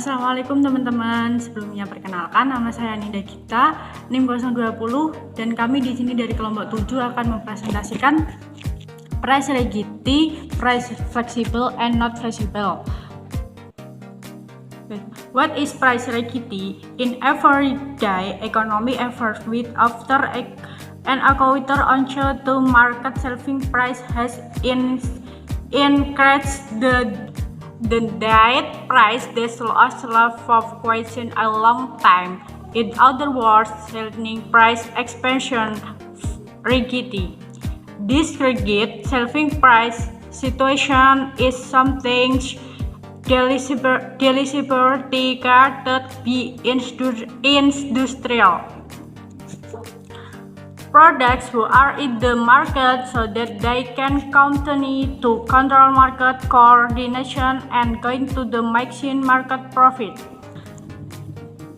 Assalamualaikum teman-teman. Sebelumnya perkenalkan, nama saya Ninda Gita, NIM 020, dan kami di sini dari kelompok 7 akan mempresentasikan price rigidity, price flexible and not flexible. What is price rigidity? In everyday economy effort with after an acquisitor onshore to market selling price has increased the diet price that lost fluctuation a long time. In other words, selling price expansion rigidity. This rigid selling price situation is something deliberately created by industrial products who are in the market so that they can continue to control market coordination and going to the maximum market profit.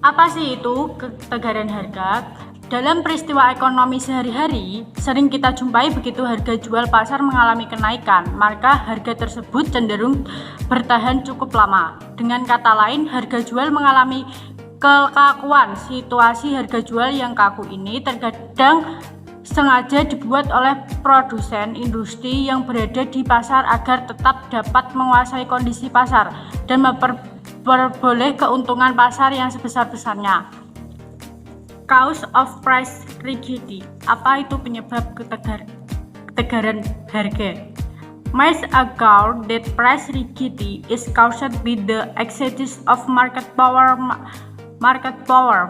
Apa sih itu ketegaran harga? Dalam peristiwa ekonomi sehari-hari, sering kita jumpai begitu harga jual pasar mengalami kenaikan, maka harga tersebut cenderung bertahan cukup lama. Dengan kata lain, harga jual mengalami kekakuan. Situasi harga jual yang kaku ini terkadang sengaja dibuat oleh produsen industri yang berada di pasar agar tetap dapat menguasai kondisi pasar dan memperoleh keuntungan pasar yang sebesar-besarnya. Cause of price rigidity. Apa itu penyebab ketegaran harga? Myths ago that price rigidity is caused by the excess of market power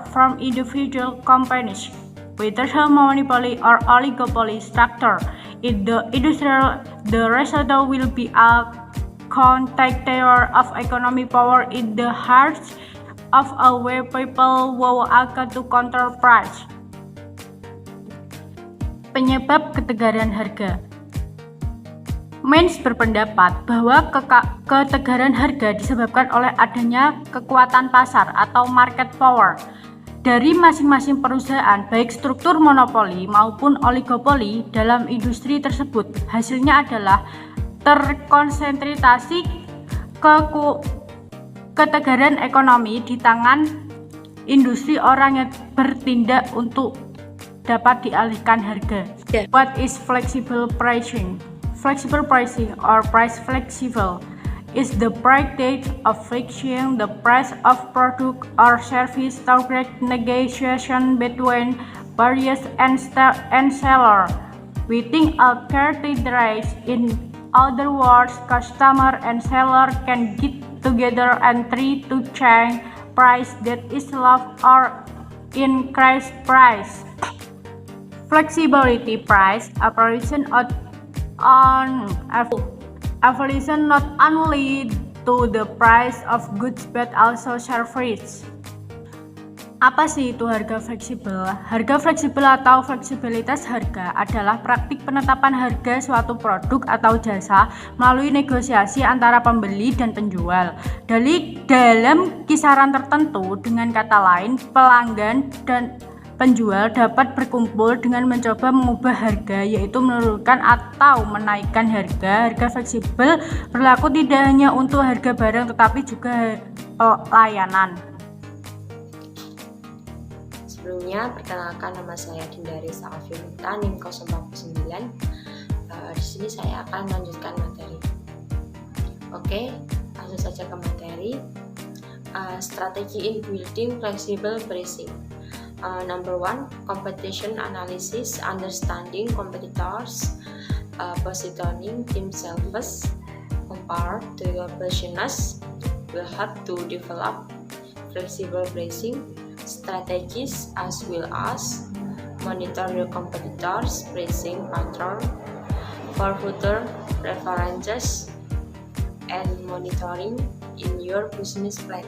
from individual companies, whether a monopoly or oligopoly structure. In the industrial, the result will be a contagion of economic power in the hearts of our people who are to control price. Penyebab ketegaran harga. Mainz berpendapat bahwa ketegaran harga disebabkan oleh adanya kekuatan pasar atau market power dari masing-masing perusahaan, baik struktur monopoli maupun oligopoli dalam industri tersebut. Hasilnya adalah terkonsentrasi ketegaran ekonomi di tangan industri orang yang bertindak untuk dapat dialihkan harga. What is flexible pricing? Flexible pricing or price flexible is the practice of fixing the price of product or service through negotiation between buyers and seller within a criteria. In other words, customer and seller can get together and try to change price that is low or increase price. Flexibility price operation evolution not only to the price of goods but also service. Apa sih itu harga fleksibel? Harga fleksibel atau fleksibilitas harga adalah praktik penetapan harga suatu produk atau jasa melalui negosiasi antara pembeli dan penjual. Dalam kisaran tertentu, dengan kata lain, pelanggan dan penjual dapat berkumpul dengan mencoba mengubah harga, yaitu menurunkan atau menaikkan harga. Harga fleksibel berlaku tidak hanya untuk harga barang tetapi juga layanan. Sebelumnya, perkenalkan, nama saya Dinda Risa Afiunita, NIM 049. Di sini saya akan melanjutkan materi. Oke, langsung saja ke materi. Strategi in building flexible pricing. Number 1, competition analysis, understanding competitors, positioning themselves compared to your business will help to develop flexible pricing strategies as well as monitor your competitors' pricing pattern for future references and monitoring in your business plan.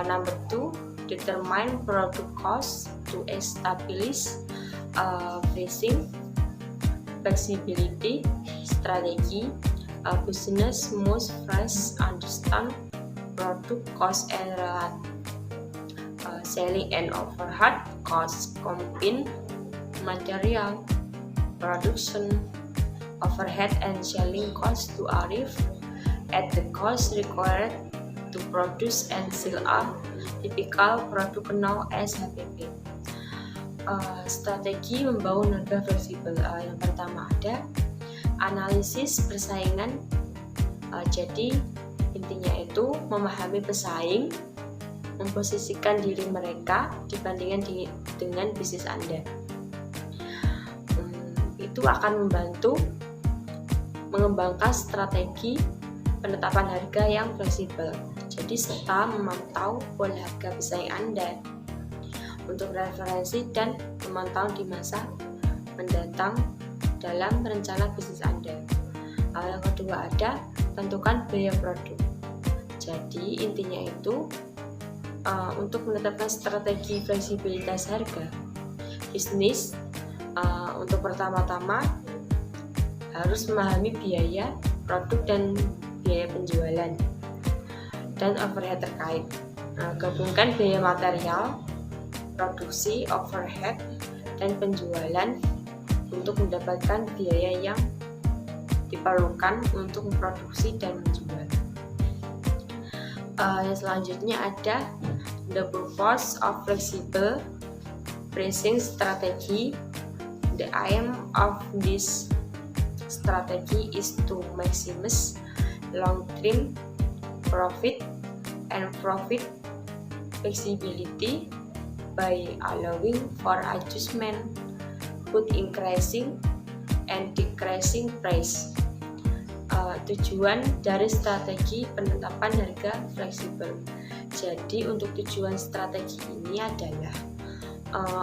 Number 2, determine product cost to establish pricing flexibility strategy. Business must first understand product cost and selling and overhead costs, combine material, production, overhead and selling costs to arrive at the cost required to produce and sell a typical product known as HPP. Strategi membangun harga fleksibel. Yang pertama ada analisis persaingan. Jadi intinya itu memahami pesaing, memposisikan diri mereka dibandingkan dengan bisnis Anda. Itu akan membantu mengembangkan strategi penetapan harga yang fleksibel. Jadi serta memantau pola harga pesaing Anda untuk referensi dan memantau di masa mendatang dalam rencana bisnis Anda. Yang kedua ada tentukan biaya produk. Jadi intinya itu untuk menetapkan strategi fleksibilitas harga bisnis, untuk pertama-tama harus memahami biaya produk dan biaya penjualan dan overhead terkait. Gabungkan biaya material, produksi, overhead, dan penjualan untuk mendapatkan biaya yang diperlukan untuk memproduksi dan menjual. Yang selanjutnya ada the purpose of flexible pricing strategy. The aim of this strategy is to maximize long-term profit and profit flexibility by allowing for adjustment, both increasing and decreasing price. Tujuan dari strategi penetapan harga fleksibel. Jadi untuk tujuan strategi ini adalah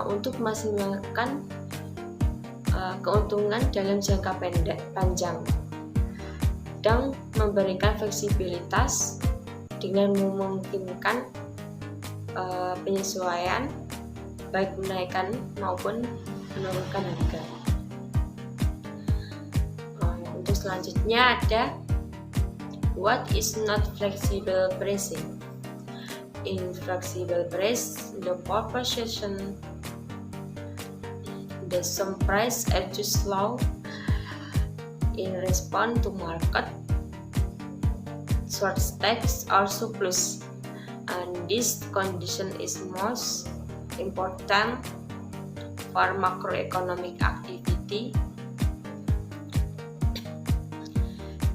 untuk memaksimalkan keuntungan dalam jangka panjang dan memberikan fleksibilitas dengan memungkinkan penyesuaian baik menaikkan maupun menurunkan harga. Untuk selanjutnya ada what is not flexible pricing. In flexible price, the proposition that some price adjust low in response to market shortages or surplus, and this condition is most important for macroeconomic activity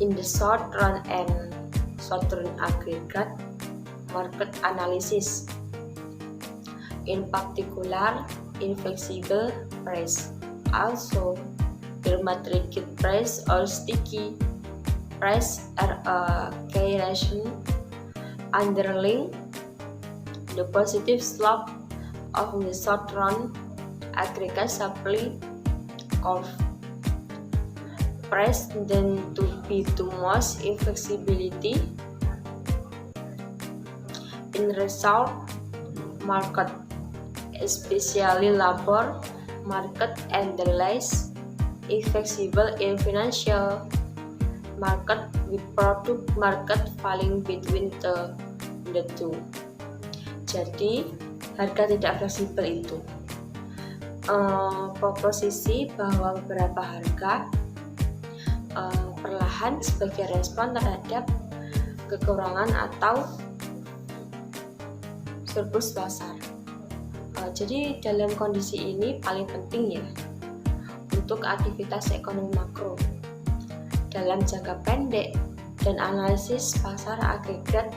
in the short run and short-term aggregate market analysis. In particular, inflexible price, also dramatic price or sticky price are a correlation underlying the positive slope of the short-run aggregate supply curve. Price then to be the most inflexibility in result market, especially labor market, and the less inflexible in financial market with product market falling between the two. Jadi harga tidak fleksibel itu proposisi bahwa beberapa harga perlahan sebagai respon terhadap kekurangan atau surplus pasar. Jadi dalam kondisi ini paling penting ya untuk aktivitas ekonomi makro dalam jangka pendek dan analisis pasar agregat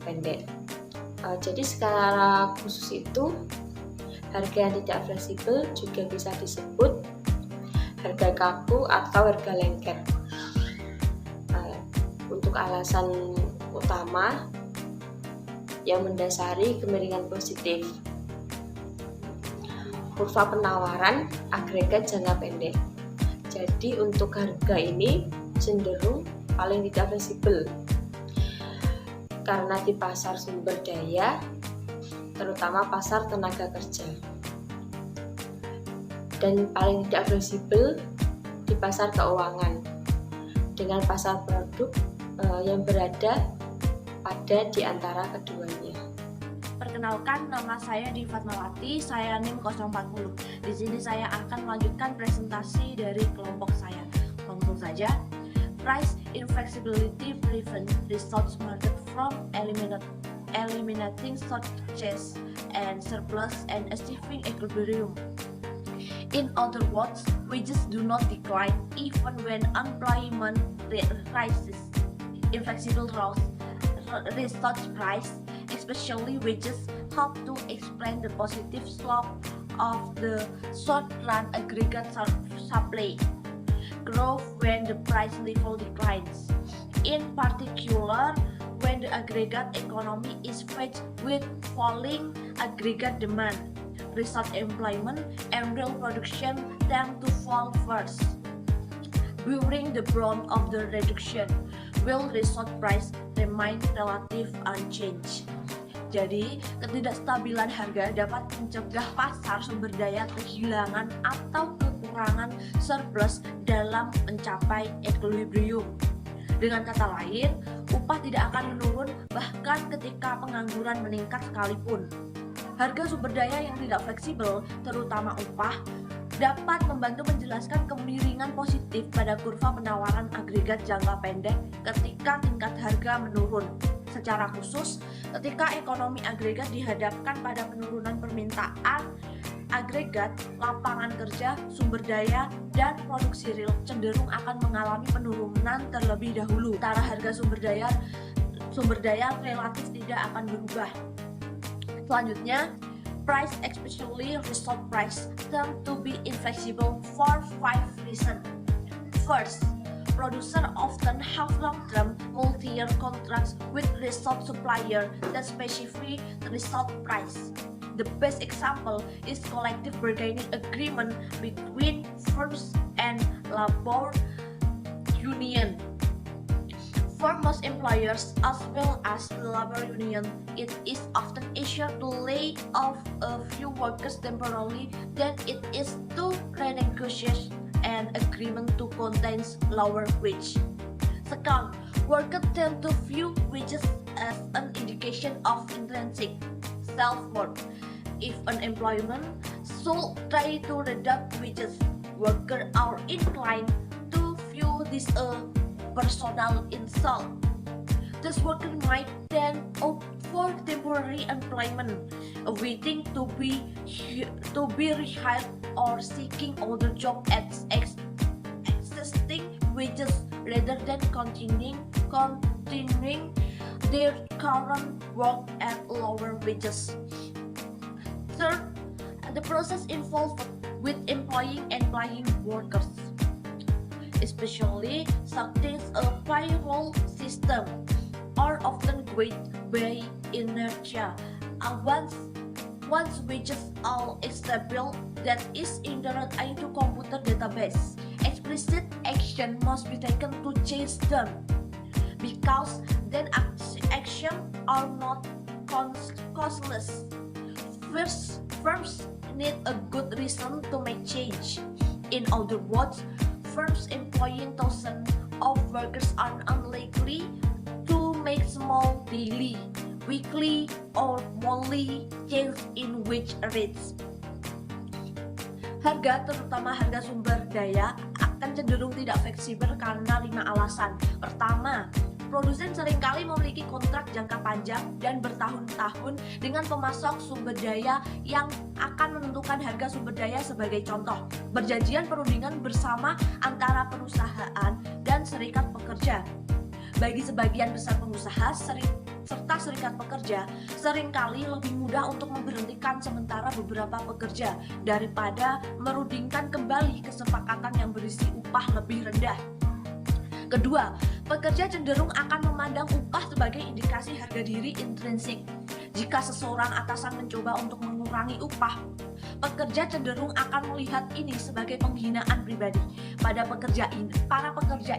pendek. Jadi secara khusus itu harga yang tidak fleksibel juga bisa disebut harga kaku atau harga lengket. Untuk alasan utama yang mendasari kemiringan positif kurva penawaran agregat jangka pendek. Jadi untuk harga ini cenderung paling tidak fleksibel karena di pasar sumber daya, terutama pasar tenaga kerja, dan paling tidak fleksibel di pasar keuangan dengan pasar produk yang berada pada di antara keduanya. Perkenalkan, nama saya Di Fatmawati, saya NIM 040. Di sini saya akan melanjutkan presentasi dari kelompok saya. Langsung saja. Price inflexibility prevents resource market from eliminating shortages and surplus and achieving equilibrium. In other words, wages do not decline even when unemployment rises. Inflexible resource price, especially wages, help to explain the positive slope of the short-run aggregate supply growth when the price level declines. In particular, when the aggregate economy is faced with falling aggregate demand, resource employment and real production tend to fall first. During the brunt of the reduction, will resource price remain relative unchanged. Jadi, ketidakstabilan harga dapat mencegah pasar sumber daya kehilangan atau kekurangan surplus dalam mencapai equilibrium. Dengan kata lain, upah tidak akan menurun bahkan ketika pengangguran meningkat sekalipun. Harga sumber daya yang tidak fleksibel, terutama upah, dapat membantu menjelaskan kemiringan positif pada kurva penawaran agregat jangka pendek ketika tingkat harga menurun. Secara khusus, ketika ekonomi agregat dihadapkan pada penurunan permintaan agregat, lapangan kerja, sumber daya, dan produksi real cenderung akan mengalami penurunan terlebih dahulu. Sementara harga sumber daya relatif tidak akan berubah. Selanjutnya, price, especially resource price, tend to be inflexible for 5 reasons. First, producers often have long-term, multi-year contracts with resource supplier that specify resource price. The best example is collective bargaining agreement between firms and labor union. For most employers as well as the labor union, it is often easier to lay off a few workers temporarily than it is to renegotiate an agreement to contain lower wage. Second, workers tend to view wages as an indication of intrinsic self-worth. If unemployment should try to reduce wages, workers are inclined to view this a personal insult. Thus, workers might then opt for temporary employment, waiting to be rehired or seeking other jobs at existing wages rather than continuing their current work at lower wages. Third, the process involved with employing and employing workers, especially such as a payroll system, are often guided by inertia. Once wages are established, that is entered into computer database. Explicit action must be taken to change them, because then actions are not costless. Firms need a good reason to make change. In other words, firms employing thousands of workers are unlikely to make small daily, weekly, or monthly change in wage rates. Harga, terutama harga sumber daya, akan cenderung tidak fleksibel karena 5 alasan. Pertama, produsen seringkali memiliki kontrak jangka panjang dan bertahun-tahun dengan pemasok sumber daya yang akan menentukan harga sumber daya. Sebagai contoh, perjanjian perundingan bersama antara perusahaan dan serikat pekerja. Bagi sebagian besar pengusaha serta serikat pekerja, seringkali lebih mudah untuk memberhentikan sementara beberapa pekerja daripada merundingkan kembali kesepakatan yang berisi upah lebih rendah. Kedua, pekerja cenderung akan memandang upah sebagai indikasi harga diri intrinsik. Jika seseorang atasan mencoba untuk mengurangi upah, pekerja cenderung akan melihat ini sebagai penghinaan pribadi. Para pekerja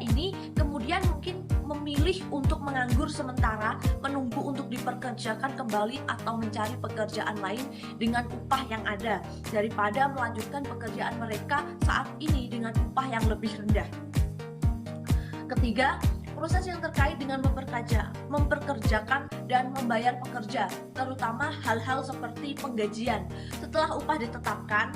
ini kemudian mungkin memilih untuk menganggur sementara, menunggu untuk dipekerjakan kembali atau mencari pekerjaan lain dengan upah yang ada, daripada melanjutkan pekerjaan mereka saat ini dengan upah yang lebih rendah. Ketiga, proses yang terkait dengan memperkerjakan dan membayar pekerja, terutama hal-hal seperti penggajian. Setelah upah ditetapkan,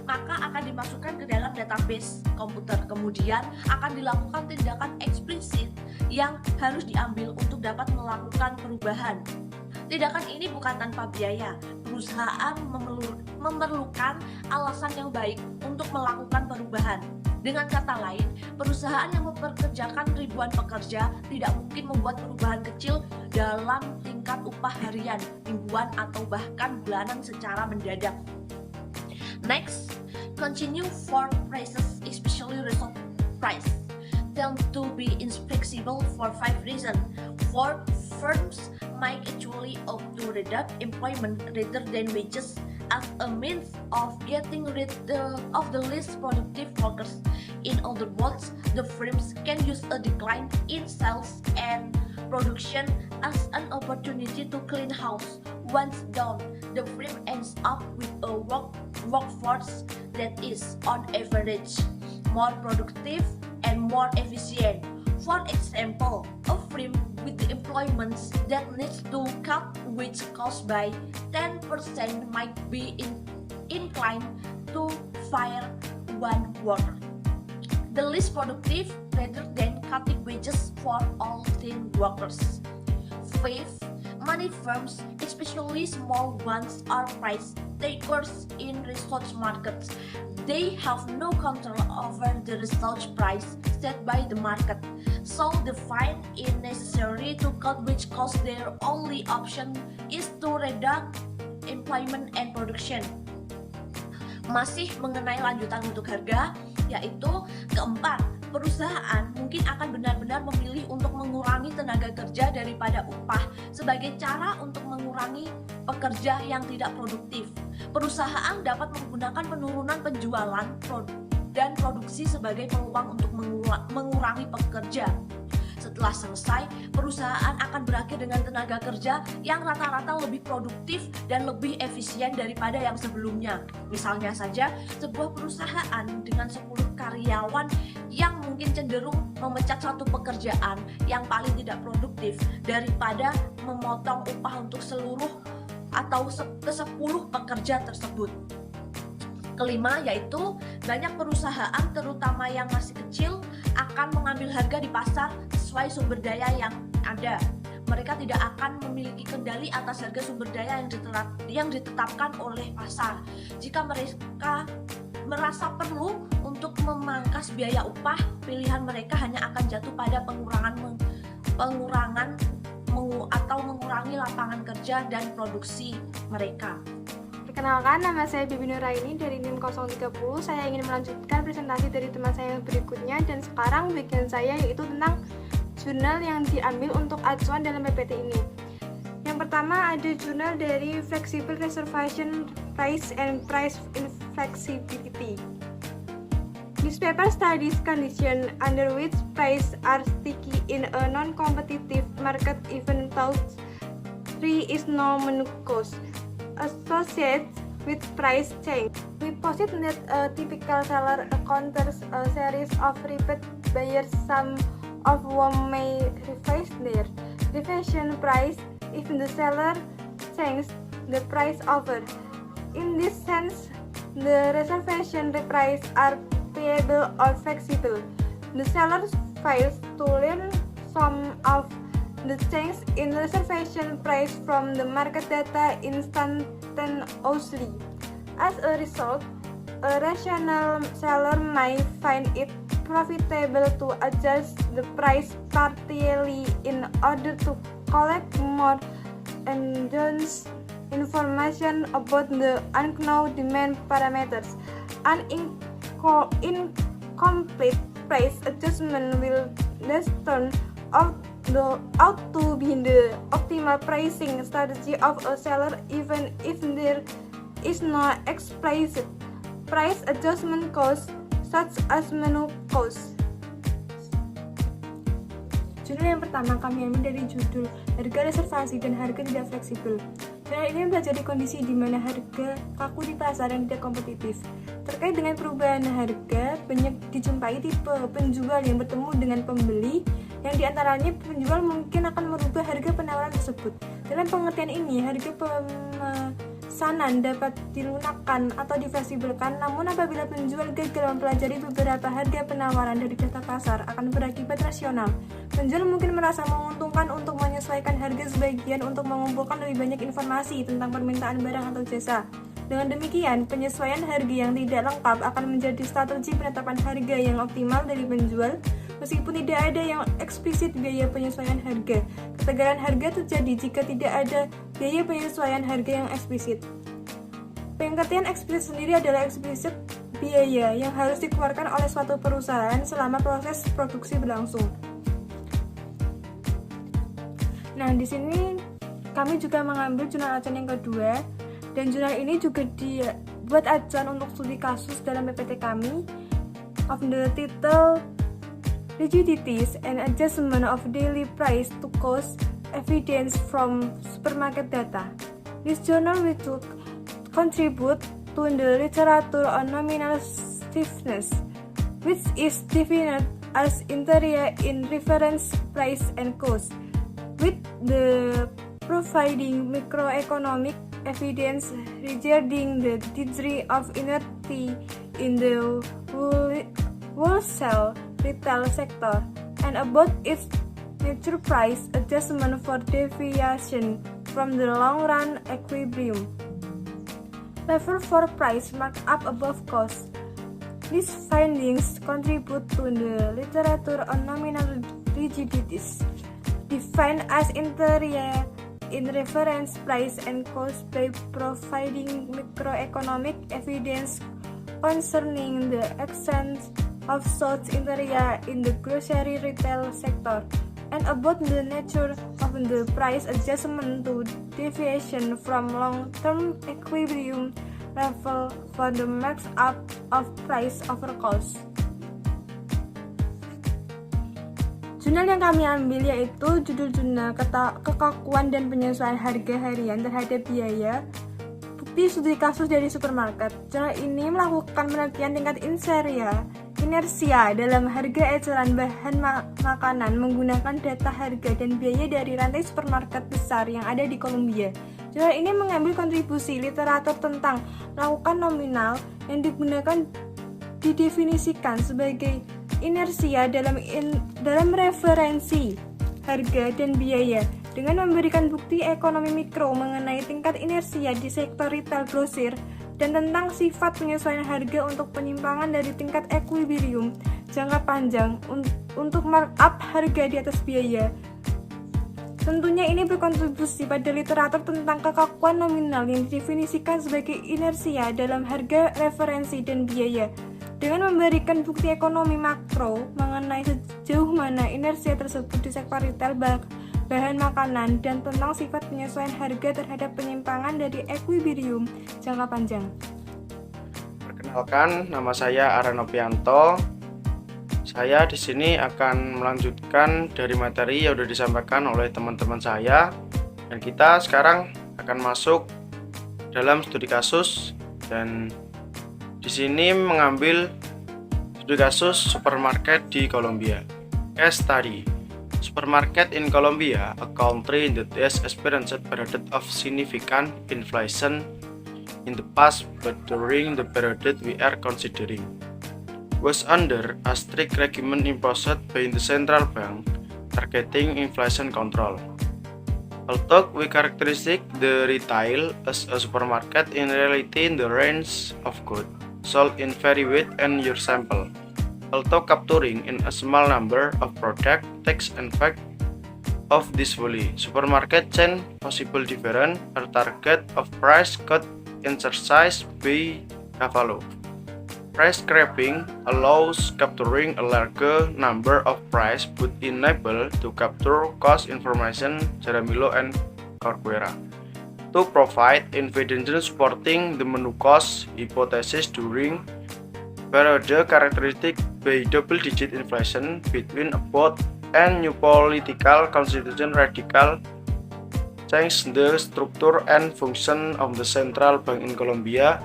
maka akan dimasukkan ke dalam database komputer. Kemudian akan dilakukan tindakan eksplisit yang harus diambil untuk dapat melakukan perubahan. Tindakan ini bukan tanpa biaya. Perusahaan memerlukan alasan yang baik untuk melakukan perubahan. Dengan kata lain, perusahaan yang mempekerjakan ribuan pekerja tidak mungkin membuat perubahan kecil dalam tingkat upah harian, mingguan, atau bahkan bulanan secara mendadak. Next, continue for prices, especially resort price, tend to be inflexible for 5 reasons. For firms might actually opt to reduce employment rather than wages as a means of getting rid of the least productive workers. In other words, the firms can use a decline in sales and production as an opportunity to clean house. Once done, the firm ends up with a workforce that is, on average, more productive and more efficient. For example, a firm with the employments that needs to cut wage cost by 10% might be inclined to fire one worker, the least productive, rather than cutting wages for all 10 workers. Fifth, many firms, especially small ones, are price takers in research markets. They have no control over the research price set by the market, so they find it necessary to cut wage costs. Their only option is to reduce employment and production. Masih mengenai lanjutan untuk harga, yaitu keempat, perusahaan mungkin akan benar-benar memilih untuk mengurangi tenaga kerja daripada upah sebagai cara untuk mengurangi pekerja yang tidak produktif. Perusahaan dapat menggunakan penurunan penjualan dan produksi sebagai peluang untuk mengurangi pekerja. Setelah selesai, perusahaan akan berakhir dengan tenaga kerja yang rata-rata lebih produktif dan lebih efisien daripada yang sebelumnya. Misalnya saja, sebuah perusahaan dengan 10 karyawan yang mungkin cenderung memecat satu pekerjaan yang paling tidak produktif daripada memotong upah untuk seluruh atau ke-10 pekerja tersebut. Kelima, yaitu banyak perusahaan terutama yang masih kecil akan mengambil harga di pasar sesuai sumber daya yang ada. Mereka tidak akan memiliki kendali atas harga sumber daya yang ditetapkan oleh pasar. Jika mereka merasa perlu untuk memangkas biaya upah, pilihan mereka hanya akan jatuh pada mengurangi lapangan kerja dan produksi mereka. Perkenalkan, nama saya Bibi Nuraini dari NIM 030. Saya ingin melanjutkan presentasi dari teman saya yang berikutnya, dan sekarang bagian saya yaitu tentang jurnal yang diambil untuk acuan dalam PPT ini. Yang pertama ada jurnal dari Flexible Reservation Price and Price Inflexibility. Newspaper studies conditions under which prices are sticky in a non-competitive market even though 3 is no menu cost associated with price change. We posit that a typical seller encounters a series of repeat buyers, some of whom may revise their reservation price if the seller changes the price offered. In this sense, the reservation price are payable or flexible. The seller fails to learn some of the change in reservation price from the market data instantaneously. As a result, a rational seller may find it profitable to adjust the price partially in order to collect more enhanced information about the unknown demand parameters. An incomplete price adjustment will thus turn out to be the optimal pricing strategy of a seller, even if there is no explicit price adjustment cost such as menu cost. Jurnal yang pertama kami ambil dari judul Harga Reservasi dan Harga Tidak Fleksibel. Jurnal ini mempelajari kondisi di mana harga kaku di pasar yang tidak kompetitif. Terkait dengan perubahan harga, banyak dijumpai tipe penjual yang bertemu dengan pembeli, yang diantaranya penjual mungkin akan merubah harga penawaran tersebut. Dalam pengertian ini, harga pesanan dapat dilunakkan atau difleksibelkan, namun apabila penjual gagal mempelajari beberapa harga penawaran dari data pasar akan berakibat rasional. Penjual mungkin merasa menguntungkan untuk menyesuaikan harga sebagian untuk mengumpulkan lebih banyak informasi tentang permintaan barang atau jasa. Dengan demikian, penyesuaian harga yang tidak lengkap akan menjadi strategi penetapan harga yang optimal dari penjual, meskipun tidak ada yang eksplisit biaya penyesuaian harga. Ketegangan harga terjadi jika tidak ada biaya penyesuaian harga yang eksplisit. Pengertian eksplisit sendiri adalah eksplisit biaya yang harus dikeluarkan oleh suatu perusahaan selama proses produksi berlangsung. Nah, di sini kami juga mengambil jurnal acuan yang kedua, dan jurnal ini juga dibuat acuan untuk studi kasus dalam PPT kami of the title Rigidities and Adjustment of Daily Price to Cost Evidence from Supermarket Data. This journal will contribute to the literature on nominal stiffness, which is defined as interior in reference price and cost, with the providing macroeconomic evidence regarding the degree of inertia in the wholesale retail sector and about its nature price adjustment for deviation from the long-run equilibrium level for price markup above cost. These findings contribute to the literature on nominal rigidities, defined as interior in reference price and cost by providing macroeconomic evidence concerning the extent of such interior in the grocery retail sector and about the nature of the price adjustment to deviation from long-term equilibrium level for the markup of price over cost. Jurnal yang kami ambil yaitu judul jurnal Kekakuan dan Penyesuaian Harga Harian Terhadap Biaya Bukti Studi Kasus dari Supermarket. Jurnal ini melakukan penelitian tingkat inersia dalam harga eceran bahan makanan menggunakan data harga dan biaya dari rantai supermarket besar yang ada di Kolombia. Jurnal ini mengambil kontribusi literatur tentang melakukan nominal yang digunakan didefinisikan sebagai inersia dalam referensi harga dan biaya dengan memberikan bukti ekonomi mikro mengenai tingkat inersia di sektor retail grosir dan tentang sifat penyesuaian harga untuk penyimpangan dari tingkat equilibrium jangka panjang untuk markup harga di atas biaya. Tentunya ini berkontribusi pada literatur tentang kekakuan nominal yang didefinisikan sebagai inersia dalam harga referensi dan biaya, dengan memberikan bukti ekonomi makro mengenai sejauh mana inersia tersebut di sektor retail bahan makanan dan tentang sifat penyesuaian harga terhadap penyimpangan dari equilibrium jangka panjang. Perkenalkan, nama saya Ara Nopianto. Saya di sini akan melanjutkan dari materi yang sudah disampaikan oleh teman-teman saya, dan kita sekarang akan masuk dalam studi kasus, dan di sini mengambil studi kasus supermarket di Kolombia. Case study: Supermarket in Colombia, a country that has experienced a period of significant inflation in the past, but during the period we are considering, was under a strict regimen imposed by the central bank targeting inflation control. Although we characterize the retail as a supermarket, in reality the range of goods sold in vary with and your sample. Although capturing in a small number of products takes effect of this fully, supermarket chain possible different or target of price could exercise by follow. Price scraping allows capturing a larger number of price but enable to capture cost information Jaramillo and Corcuera to provide evidence supporting the menu cost hypothesis during period characteristic by double-digit inflation between above and new political constitution radical change the structure and function of the central bank in Colombia,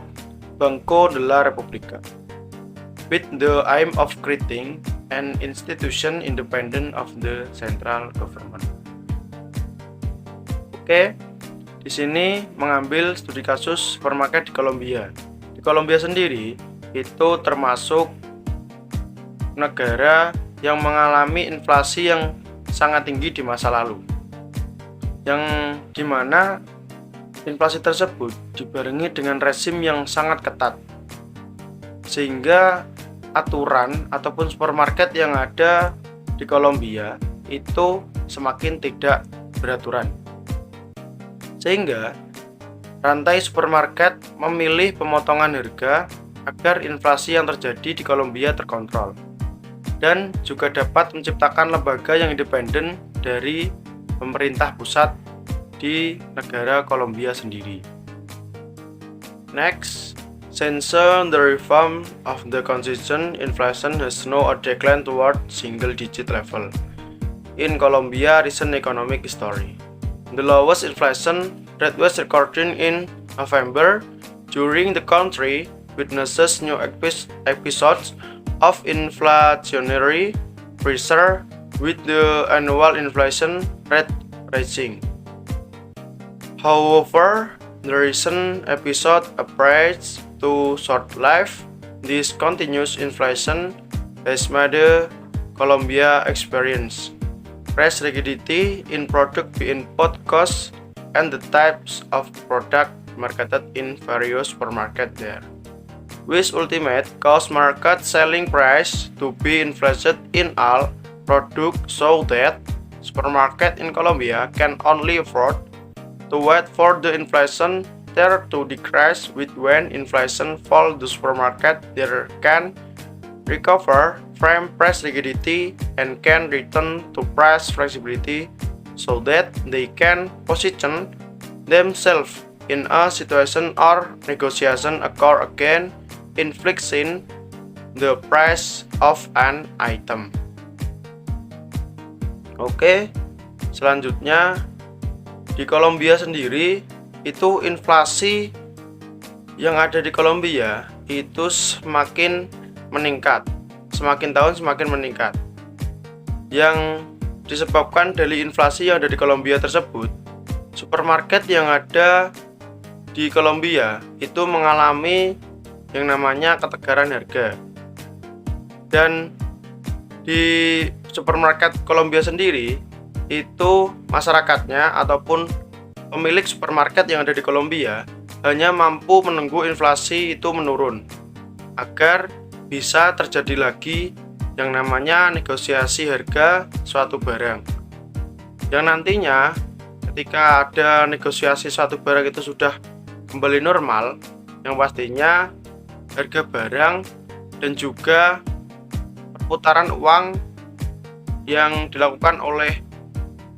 Banco de la República, with the aim of creating an institution independent of the central government. Oke, di sini mengambil studi kasus supermarket di Kolombia. Di Kolombia sendiri itu termasuk negara yang mengalami inflasi yang sangat tinggi di masa lalu, yang dimana inflasi tersebut dibarengi dengan rezim yang sangat ketat, sehingga aturan ataupun supermarket yang ada di Kolombia itu semakin tidak beraturan, sehingga rantai supermarket memilih pemotongan harga agar inflasi yang terjadi di Kolombia terkontrol dan juga dapat menciptakan lembaga yang independen dari pemerintah pusat di negara Kolombia sendiri. Next, since the reform of the constitution, inflation has now a decline toward single-digit level in Colombia recent economic history. The lowest inflation rate was recorded in November during the country witnesses new episodes of inflationary pressure with the annual inflation rate rising. However, the recent episode appears to short-lived. This continuous inflation has made Colombia experience price rigidity in product input costs and the types of product marketed in various supermarkets there, which ultimate cause market selling price to be inflated in all products so that supermarket in Colombia can only afford to wait for the inflation there to decrease. With when inflation falls, the supermarket there can recover from price rigidity and can return to price flexibility so that they can position themselves in a situation or negotiation occur again inflation the price of an item. Oke, selanjutnya di Kolombia sendiri itu inflasi yang ada di Kolombia itu semakin meningkat, semakin tahun semakin meningkat. Yang disebabkan dari inflasi yang ada di Kolombia tersebut, supermarket yang ada di Kolombia itu mengalami yang namanya ketegaran harga. Dan di supermarket Kolombia sendiri itu masyarakatnya ataupun pemilik supermarket yang ada di Kolombia hanya mampu menunggu inflasi itu menurun agar bisa terjadi lagi yang namanya negosiasi harga suatu barang, yang nantinya ketika ada negosiasi suatu barang itu sudah kembali normal, yang pastinya harga barang dan juga perputaran uang yang dilakukan oleh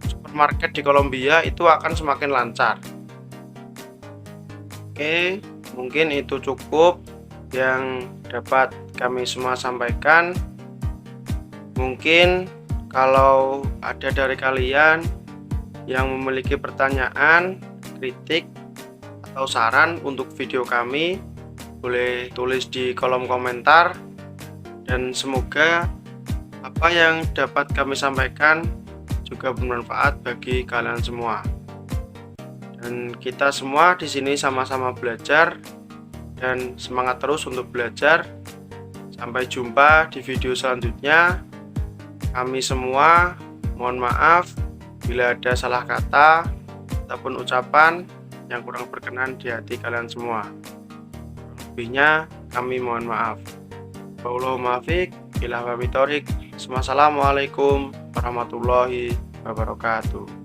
supermarket di Kolombia itu akan semakin lancar. Oke, mungkin itu cukup yang dapat kami semua sampaikan. Mungkin kalau ada dari kalian yang memiliki pertanyaan, kritik, atau saran untuk video kami, boleh tulis di kolom komentar. Dan semoga apa yang dapat kami sampaikan juga bermanfaat bagi kalian semua. Dan kita semua di sini sama-sama belajar dan semangat terus untuk belajar. Sampai jumpa di video selanjutnya. Kami semua mohon maaf bila ada salah kata ataupun ucapan yang kurang berkenan di hati kalian semua. Lebihnya kami mohon maaf. Wallahul muwaffiq ila aqwamit thoriq. Wassalamualaikum warahmatullahi wabarakatuh.